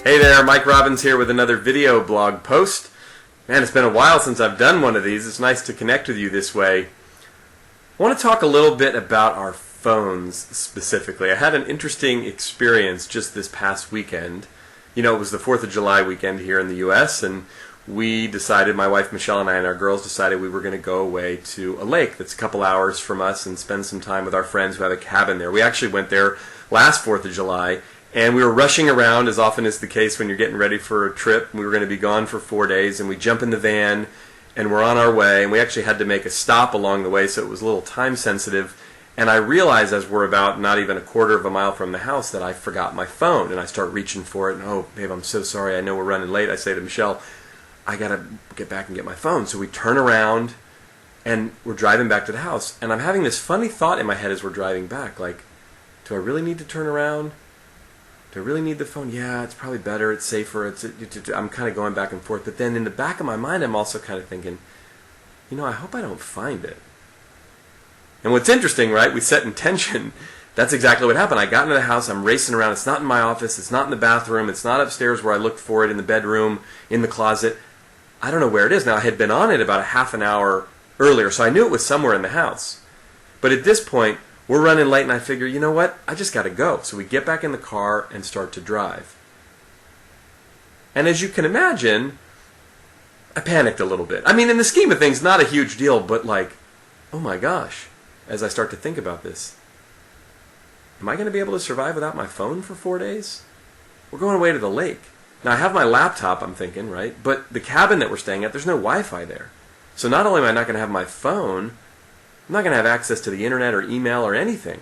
Hey there, Mike Robbins here with another video blog post. Man, it's been a while since I've done one of these. It's nice to connect with you this way. I want to talk a little bit about our phones specifically. I had an interesting experience just this past weekend. You know, it was the 4th of July weekend here in the U.S., and we decided, my wife Michelle and I and our girls decided we were going to go away to a lake that's a couple hours from us and spend some time with our friends who have a cabin there. We actually went there last 4th of July. And we were rushing around, as often is the case when you're getting ready for a trip. We were going to be gone for 4 days, and we jump in the van, and we're on our way. And we actually had to make a stop along the way, so it was a little time sensitive. And I realized as we're about not even a quarter of a mile from the house that I forgot my phone. And I start reaching for it, and oh, babe, I'm so sorry. I know we're running late. I say to Michelle, I got to get back and get my phone. So we turn around, and we're driving back to the house. And I'm having this funny thought in my head as we're driving back, like, do I really need to turn around? Do I really need the phone? Yeah, it's probably better, it's safer, I'm kind of going back and forth. But then in the back of my mind, I'm also kind of thinking, you know, I hope I don't find it. And what's interesting, right, we set intention. That's exactly what happened. I got into the house, I'm racing around. It's not in my office, it's not in the bathroom, it's not upstairs where I looked for it, in the bedroom, in the closet. I don't know where it is. Now, I had been on it about a half an hour earlier, so I knew it was somewhere in the house. But at this point, we're running late, and I figure, you know what? I just got to go. So we get back in the car and start to drive. And as you can imagine, I panicked a little bit. I mean, in the scheme of things, not a huge deal, but like, oh my gosh, as I start to think about this, am I going to be able to survive without my phone for 4 days? We're going away to the lake. Now, I have my laptop, I'm thinking, right? But the cabin that we're staying at, there's no Wi-Fi there. So not only am I not going to have my phone, I'm not going to have access to the internet or email or anything.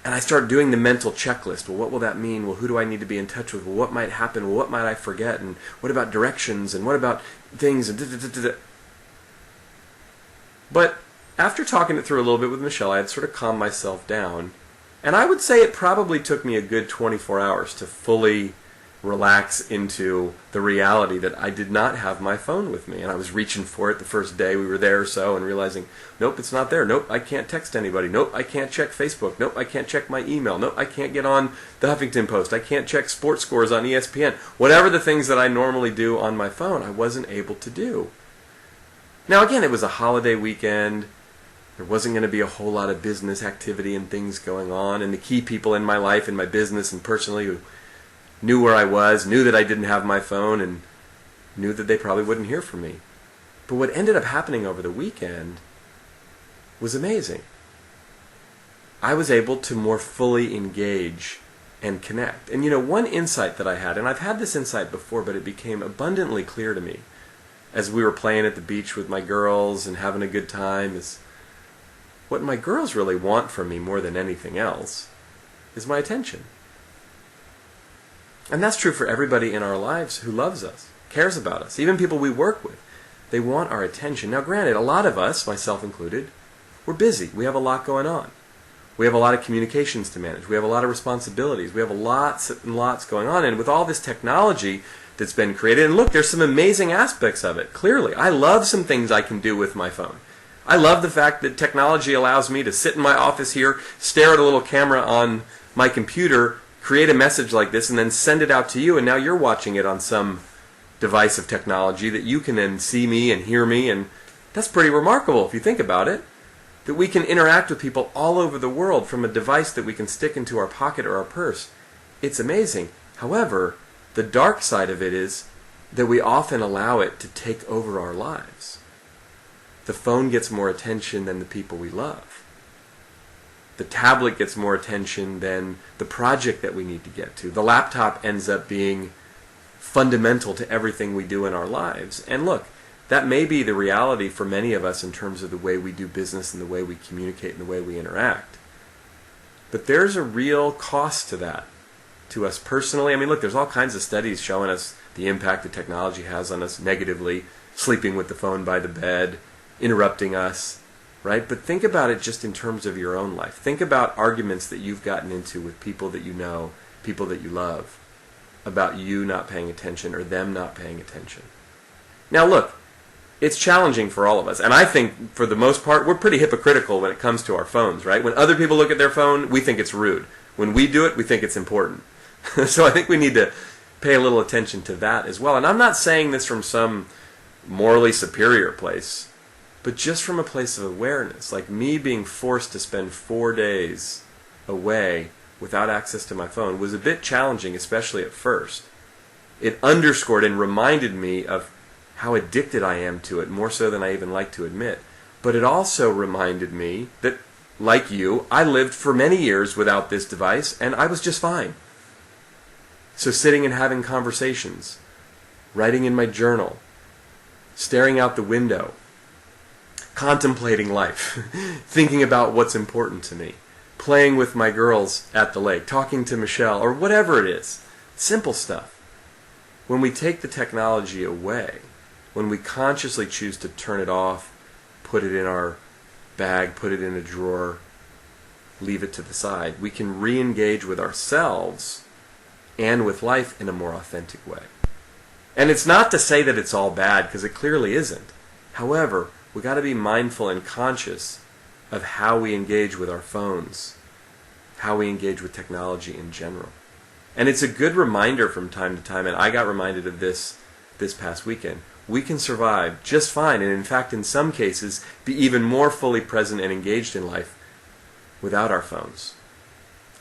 And I start doing the mental checklist. Well, what will that mean? Well, who do I need to be in touch with? Well, what might happen? Well, what might I forget? And what about directions? And what about things? And But after talking it through a little bit with Michelle, I had sort of calmed myself down. And I would say it probably took me a good 24 hours to fully relax into the reality that I did not have my phone with me. And I was reaching for it the first day we were there or so and realizing, nope, it's not there. Nope, I can't text anybody. Nope, I can't check Facebook. Nope, I can't check my email. Nope, I can't get on the Huffington Post. I can't check sports scores on ESPN. Whatever the things that I normally do on my phone, I wasn't able to do. Now again, it was a holiday weekend. There wasn't going to be a whole lot of business activity and things going on. And the key people in my life, in my business and personally, who knew where I was, knew that I didn't have my phone, and knew that they probably wouldn't hear from me. But what ended up happening over the weekend was amazing. I was able to more fully engage and connect. And you know, one insight that I had, and I've had this insight before, but it became abundantly clear to me as we were playing at the beach with my girls and having a good time, is what my girls really want from me more than anything else is my attention. And that's true for everybody in our lives who loves us, cares about us, even people we work with. They want our attention. Now granted, a lot of us, myself included, we're busy. We have a lot going on. We have a lot of communications to manage. We have a lot of responsibilities. We have lots and lots going on. And with all this technology that's been created, and look, there's some amazing aspects of it, clearly. I love some things I can do with my phone. I love the fact that technology allows me to sit in my office here, stare at a little camera on my computer, create a message like this, and then send it out to you, and now you're watching it on some device of technology that you can then see me and hear me, and that's pretty remarkable if you think about it, that we can interact with people all over the world from a device that we can stick into our pocket or our purse. It's amazing. However, the dark side of it is that we often allow it to take over our lives. The phone gets more attention than the people we love. The tablet gets more attention than the project that we need to get to. The laptop ends up being fundamental to everything we do in our lives. And look, that may be the reality for many of us in terms of the way we do business and the way we communicate and the way we interact. But there's a real cost to that, to us personally. I mean, look, there's all kinds of studies showing us the impact that technology has on us negatively, sleeping with the phone by the bed, interrupting us. Right? But think about it just in terms of your own life. Think about arguments that you've gotten into with people that you know, people that you love, about you not paying attention or them not paying attention. Now look, it's challenging for all of us. And I think, for the most part, we're pretty hypocritical when it comes to our phones, right? When other people look at their phone, we think it's rude. When we do it, we think it's important. So I think we need to pay a little attention to that as well. And I'm not saying this from some morally superior place, but just from a place of awareness. Like me being forced to spend 4 days away without access to my phone was a bit challenging, especially at first. It underscored and reminded me of how addicted I am to it, more so than I even like to admit. But it also reminded me that, like you, I lived for many years without this device, and I was just fine. So sitting and having conversations, writing in my journal, staring out the window, contemplating life, thinking about what's important to me, playing with my girls at the lake, talking to Michelle, or whatever it is. Simple stuff. When we take the technology away, when we consciously choose to turn it off, put it in our bag, put it in a drawer, leave it to the side, we can re-engage with ourselves and with life in a more authentic way. And it's not to say that it's all bad, because it clearly isn't. However, we got to be mindful and conscious of how we engage with our phones, how we engage with technology in general. And it's a good reminder from time to time, and I got reminded of this past weekend. We can survive just fine, and in fact, in some cases, be even more fully present and engaged in life without our phones.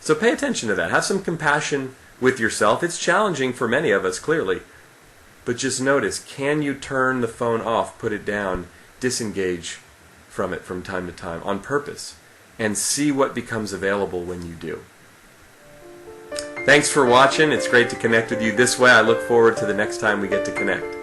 So pay attention to that. Have some compassion with yourself. It's challenging for many of us, clearly. But just notice, can you turn the phone off, put it down, disengage from it from time to time on purpose, and see what becomes available when you do. Thanks for watching. It's great to connect with you this way. I look forward to the next time we get to connect.